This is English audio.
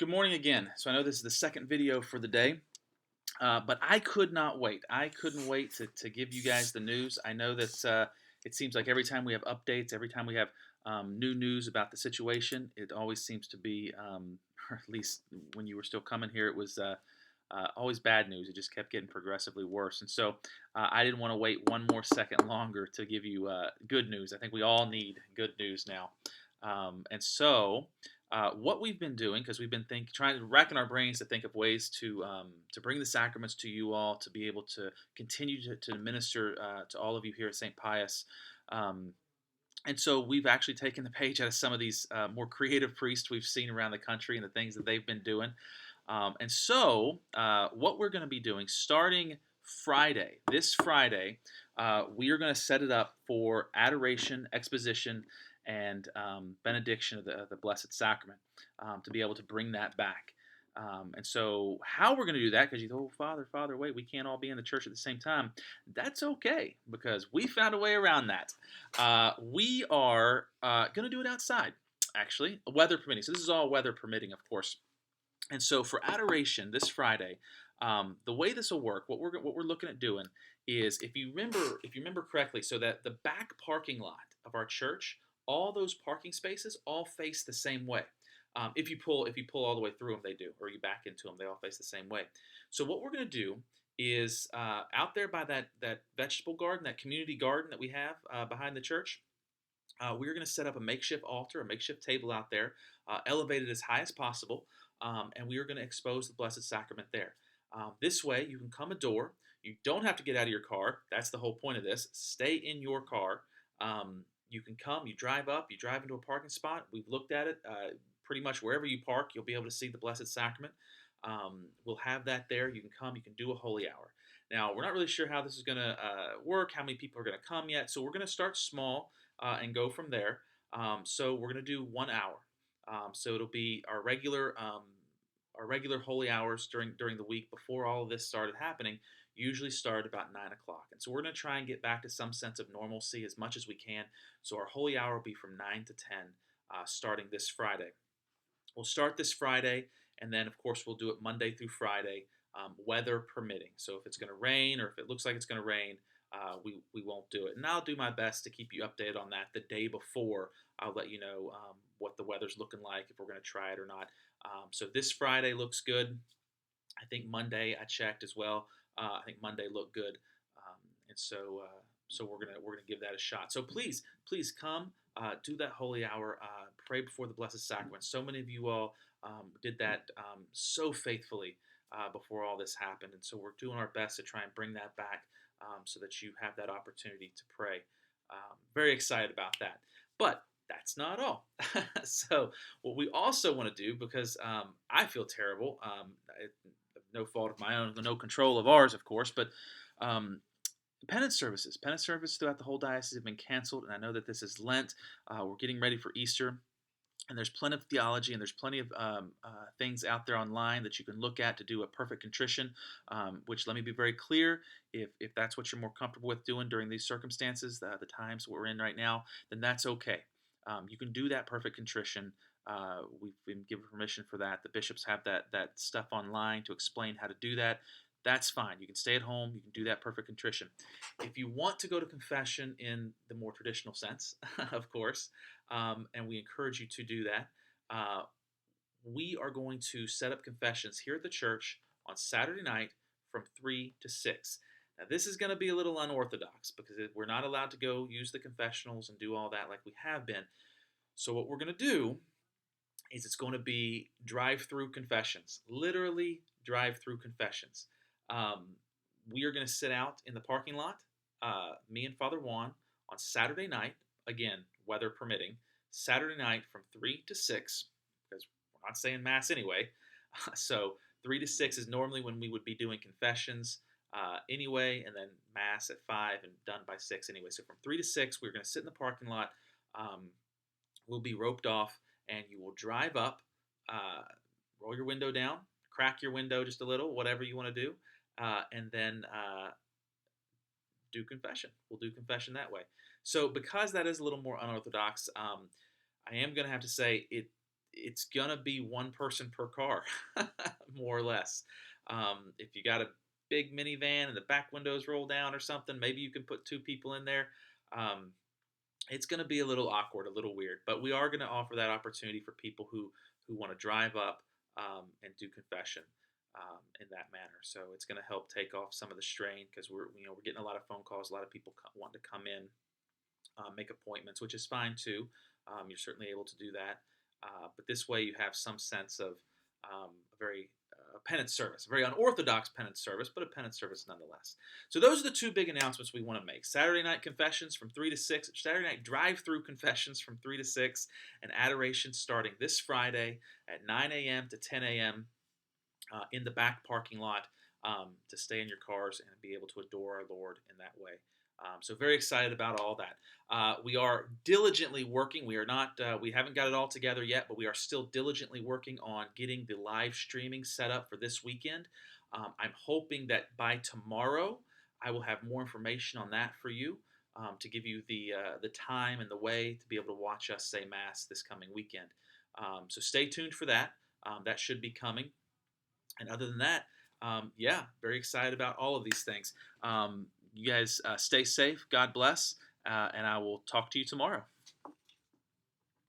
Good morning again. So I know this is the second video for the day, but I could not wait. I couldn't wait to give you guys the news. I know that it seems like every time we have updates, every time we have new news about the situation, it always seems to be, or at least when you were still coming here, it was always bad news. It just kept getting progressively worse. And so I didn't want to wait one more second longer to give you good news. I think we all need good news now. What we've been doing, because we've been trying to racking our brains to think of ways to bring the sacraments to you all, to be able to continue to minister to all of you here at St. Pius. Um, and so we've actually taken the page out of some of these more creative priests we've seen around the country and the things that they've been doing. What we're going to be doing starting Friday, this Friday, we are going to set it up for adoration, exposition, and benediction of the Blessed Sacrament to be able to bring that back. How we're going to do that, because you go, oh, Father, wait, we can't all be in the church at the same time. That's okay, because we found a way around that. We are going to do it outside, actually, weather permitting. So this is all weather permitting, of course. And so for adoration this Friday, the way this will work, what we're looking at doing is, if you remember correctly, so that the back parking lot of our church, all those parking spaces all face the same way. If you pull all the way through them, they do, or you back into them, they all face the same way. So what we're going to do is out there by that vegetable garden, that community garden that we have behind the church. We're going to set up a makeshift altar, a makeshift table out there, elevated as high as possible, and we are going to expose the Blessed Sacrament there. This way, you can come adore. You don't have to get out of your car. That's the whole point of this. Stay in your car. You can come, you drive up, you drive into a parking spot. We've looked at it. Pretty much wherever you park, you'll be able to see the Blessed Sacrament. We'll have that there. You can come, you can do a holy hour. Now, we're not really sure how this is going to work, how many people are going to come yet, so we're going to start small and go from there. So we're going to do 1 hour. So it'll be our regular holy hours during the week before all of this started happening. Usually start about 9 o'clock, and so we're going to try and get back to some sense of normalcy as much as we can. So our holy hour will be from 9 to 10, starting this Friday. We'll start this Friday, and then of course we'll do it Monday through Friday, weather permitting. So if it's going to rain, or if it looks like it's going to rain, we won't do it. And I'll do my best to keep you updated on that the day before. I'll let you know what the weather's looking like, if we're going to try it or not. So this Friday looks good. I think Monday I checked as well. I think Monday looked good, and so we're gonna give that a shot. So please come, do that holy hour, pray before the Blessed Sacrament. So many of you all did that so faithfully before all this happened, and so we're doing our best to try and bring that back so that you have that opportunity to pray. Very excited about that, but that's not all. So what we also want to do, because I feel terrible, no fault of my own, no control of ours, of course, but um, penance service throughout the whole diocese have been canceled, and I know that this is Lent. We're getting ready for Easter, and there's plenty of theology, and there's plenty of things out there online that you can look at to do a perfect contrition, which, let me be very clear, if that's what you're more comfortable with doing during these circumstances, the times we're in right now, then that's okay. You can do that perfect contrition. We've been given permission for that. The bishops have that stuff online to explain how to do that. That's fine. You can stay at home. You can do that perfect contrition. If you want to go to confession in the more traditional sense, of course, and we encourage you to do that, uh, we are going to set up confessions here at the church on Saturday night from 3 to 6. Now, this is going to be a little unorthodox because we're not allowed to go use the confessionals and do all that like we have been. So, what we're going to do is it's going to be drive-through confessions, literally drive-through confessions. Um, we are going to sit out in the parking lot, me and Father Juan, on Saturday night, again, weather permitting, Saturday night from 3 to 6, because we're not saying Mass anyway. So 3 to 6 is normally when we would be doing confessions anyway, and then Mass at 5 and done by 6 anyway. So from 3 to 6, we're going to sit in the parking lot. We'll be roped off, and you will drive up, uh, roll your window down, crack your window just a little, whatever you want to do, and then do confession. We'll do confession that way. So because that is a little more unorthodox, I am going to have to say it's gonna be one person per car, more or less. If you got a big minivan and the back windows roll down or something, maybe you can put two people in there. Um, it's going to be a little awkward, a little weird, but we are going to offer that opportunity for people who want to drive up and do confession in that manner. So it's going to help take off some of the strain because we're getting a lot of phone calls, a lot of people wanting to come in, make appointments, which is fine too. You're certainly able to do that, but this way you have some sense of a very penance service, a very unorthodox penance service, but a penance service nonetheless. So those are the two big announcements we want to make: Saturday night confessions from 3 to 6, Saturday night drive-through confessions from 3 to 6, and adoration starting this Friday at 9 a.m. to 10 a.m. In the back parking lot to stay in your cars and be able to adore our Lord in that way. So very excited about all that. We are diligently working. We are not. We haven't got it all together yet, but we are still diligently working on getting the live streaming set up for this weekend. I'm hoping that by tomorrow I will have more information on that for you to give you the time and the way to be able to watch us say Mass this coming weekend. So stay tuned for that. That should be coming. And other than that, yeah, very excited about all of these things. You guys stay safe. God bless. And I will talk to you tomorrow.